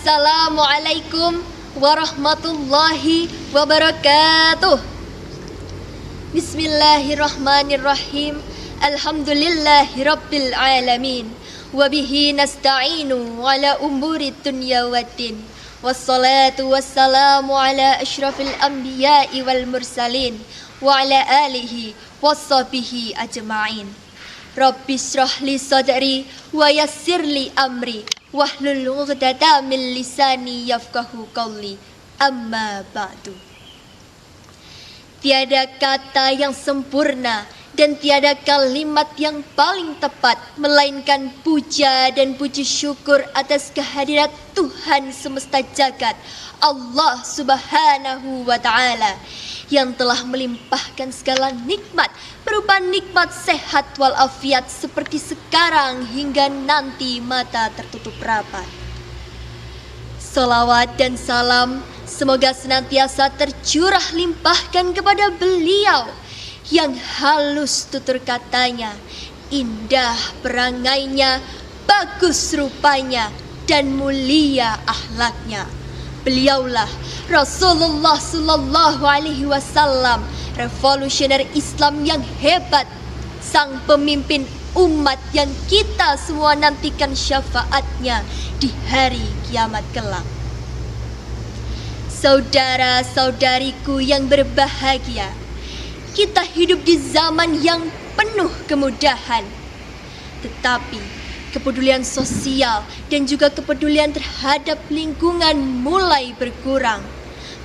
Assalamualaikum warahmatullahi wabarakatuh. Bismillahirrahmanirrahim. Alhamdulillahirabbil alamin. Wabihi nasta'inu ala umuri dunya waddin. Wassalatu wassalamu ala asyrafil anbiya'i wal mursalin wa ala alihi washabihi ajma'in. Rabbi shrah li sadri wa yassir li amri wahlul 'uqdatam min lisani yafqahu qawli. Amma ba'du. Tiada kata yang sempurna dan tiada kalimat yang paling tepat melainkan puja dan puji syukur atas kehadirat Tuhan semesta jagat, Allah Subhanahu wa Ta'ala, yang telah melimpahkan segala nikmat berupa nikmat sehat walafiat seperti sekarang hingga nanti mata tertutup rapat. Salawat dan salam semoga senantiasa tercurah limpahkan kepada beliau yang halus tutur katanya, indah perangainya, bagus rupanya, dan mulia akhlaknya. Beliaulah Rasulullah Sallallahu Alaihi Wasallam, revolusioner Islam yang hebat, sang pemimpin umat yang kita semua nantikan syafaatnya di hari kiamat kelak. Saudara-saudariku yang berbahagia, kita hidup di zaman yang penuh kemudahan, tetapi kepedulian sosial dan juga kepedulian terhadap lingkungan mulai berkurang.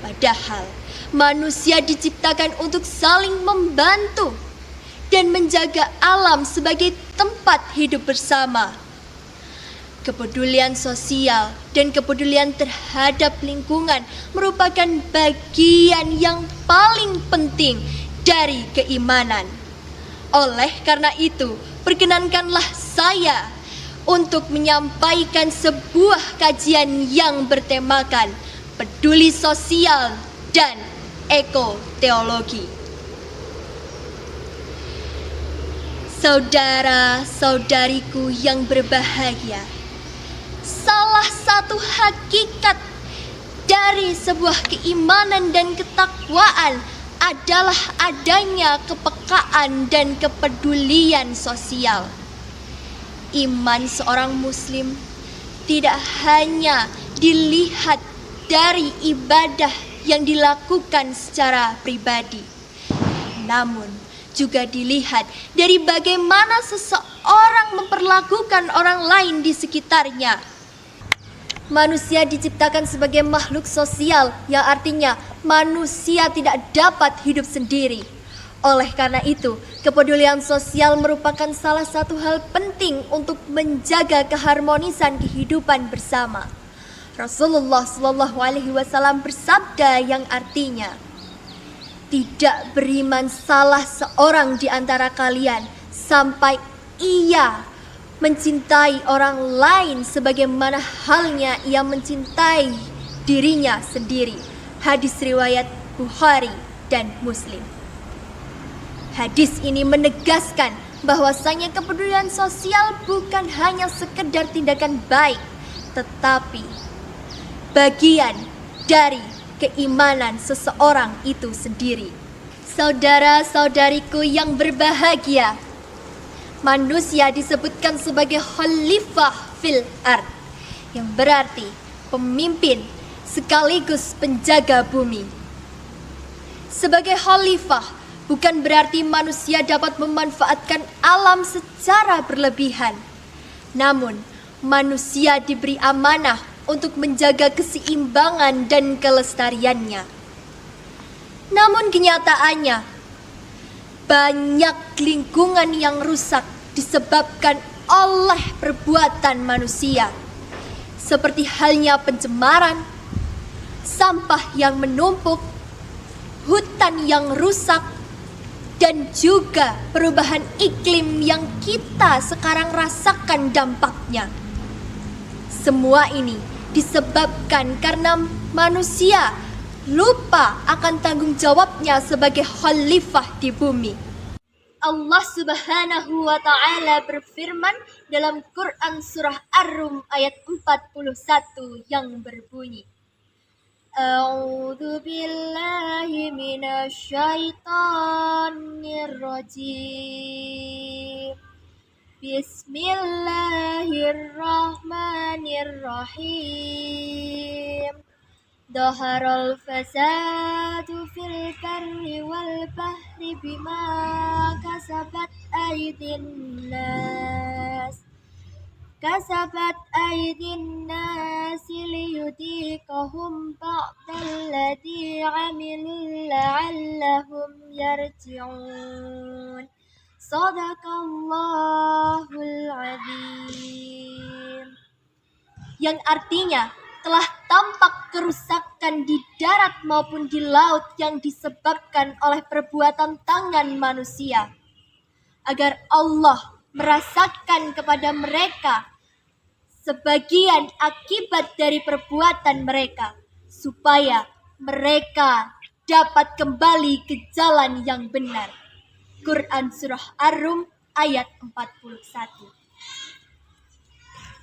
Padahal manusia diciptakan untuk saling membantu dan menjaga alam sebagai tempat hidup bersama. Kepedulian sosial dan kepedulian terhadap lingkungan merupakan bagian yang paling penting dari keimanan. Oleh karena itu, perkenankanlah saya untuk menyampaikan sebuah kajian yang bertemakan peduli sosial dan ekoteologi. Saudara-saudariku yang berbahagia, salah satu hakikat dari sebuah keimanan dan ketakwaan adalah adanya kepekaan dan kepedulian sosial. Iman seorang muslim tidak hanya dilihat dari ibadah yang dilakukan secara pribadi, namun juga dilihat dari bagaimana seseorang memperlakukan orang lain di sekitarnya. Manusia diciptakan sebagai makhluk sosial, yang artinya manusia tidak dapat hidup sendiri. Oleh karena itu, kepedulian sosial merupakan salah satu hal penting untuk menjaga keharmonisan kehidupan bersama. Rasulullah Shallallahu Alaihi Wasallam bersabda yang artinya, tidak beriman salah seorang di antara kalian sampai ia mencintai orang lain sebagaimana halnya ia mencintai dirinya sendiri. Hadis riwayat Bukhari dan Muslim. Hadis ini menegaskan bahwasanya kepedulian sosial bukan hanya sekedar tindakan baik, tetapi bagian dari keimanan seseorang itu sendiri. Saudara-saudariku yang berbahagia, manusia disebutkan sebagai khalifah fil ard, yang berarti pemimpin sekaligus penjaga bumi. Sebagai khalifah bukan berarti manusia dapat memanfaatkan alam secara berlebihan. Namun, manusia diberi amanah untuk menjaga keseimbangan dan kelestariannya. Namun kenyataannya, banyak lingkungan yang rusak disebabkan oleh perbuatan manusia, seperti halnya pencemaran, sampah yang menumpuk, hutan yang rusak, dan juga perubahan iklim yang kita sekarang rasakan dampaknya. Semua ini disebabkan karena manusia lupa akan tanggung jawabnya sebagai khalifah di bumi. Allah Subhanahu wa Ta'ala berfirman dalam Quran Surah Ar-Rum ayat 41 yang berbunyi, A'udzu billahi minasy syaithanir rajim. Bismillahirrahmanirrahim. Dhaharal fasadu fil barri wal bahri bima kasabat aydin nas liyudhiqahum ba'dalladzi 'amilu la'allahum yarji'un. Shadaqallahul azim. Yang artinya telah tampak kerusakan di darat maupun di laut yang disebabkan oleh perbuatan tangan manusia, agar Allah merasakan kepada mereka sebagian akibat dari perbuatan mereka, supaya mereka dapat kembali ke jalan yang benar. Quran Surah Ar-Rum ayat 41.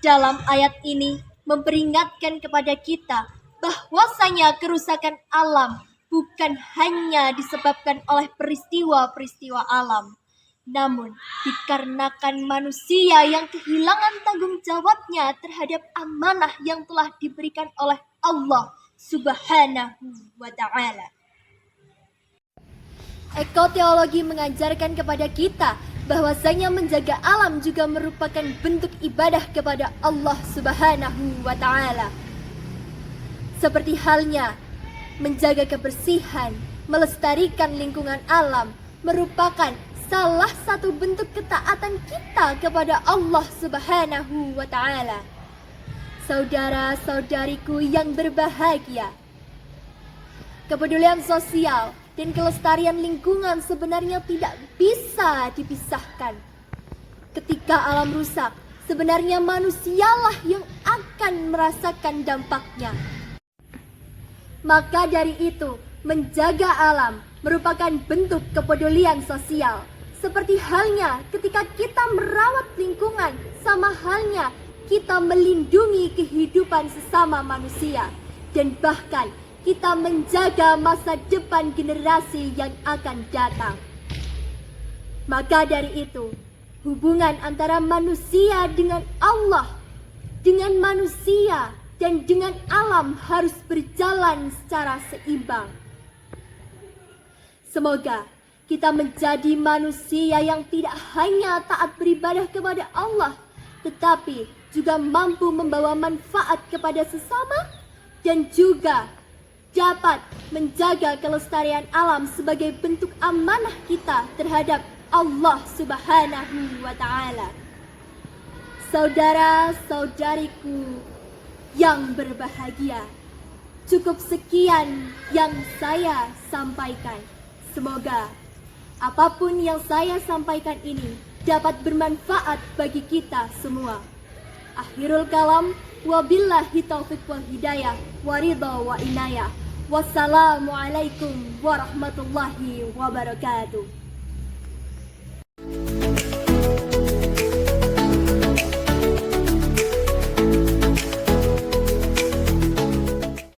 Dalam ayat ini memperingatkan kepada kita bahwasanya kerusakan alam bukan hanya disebabkan oleh peristiwa-peristiwa alam, namun dikarenakan manusia yang kehilangan tanggung jawabnya terhadap amanah yang telah diberikan oleh Allah Subhanahu wa Ta'ala. Ekoteologi mengajarkan kepada kita bahwasanya menjaga alam juga merupakan bentuk ibadah kepada Allah Subhanahu wa Ta'ala. Seperti halnya menjaga kebersihan, melestarikan lingkungan alam merupakan salah satu bentuk ketaatan kita kepada Allah Subhanahu wa Ta'ala. Saudara-saudariku yang berbahagia, kepedulian sosial dan kelestarian lingkungan sebenarnya tidak bisa dipisahkan. Ketika alam rusak, sebenarnya manusialah yang akan merasakan dampaknya. Maka dari itu, menjaga alam merupakan bentuk kepedulian sosial. Seperti halnya ketika kita merawat lingkungan, sama halnya kita melindungi kehidupan sesama manusia. Dan bahkan kita menjaga masa depan generasi yang akan datang. Maka dari itu, hubungan antara manusia dengan Allah, dengan manusia dan dengan alam harus berjalan secara seimbang. Semoga kita menjadi manusia yang tidak hanya taat beribadah kepada Allah, tetapi juga mampu membawa manfaat kepada sesama dan juga dapat menjaga kelestarian alam sebagai bentuk amanah kita terhadap Allah Subhanahu wa Ta'ala. Saudara-saudariku yang berbahagia, cukup sekian yang saya sampaikan. Semoga apapun yang saya sampaikan ini dapat bermanfaat bagi kita semua. Akhirul kalam, wabillahi taufiq wal hidayah, waridha wa inayah. Wassalamualaikum warahmatullahi wabarakatuh.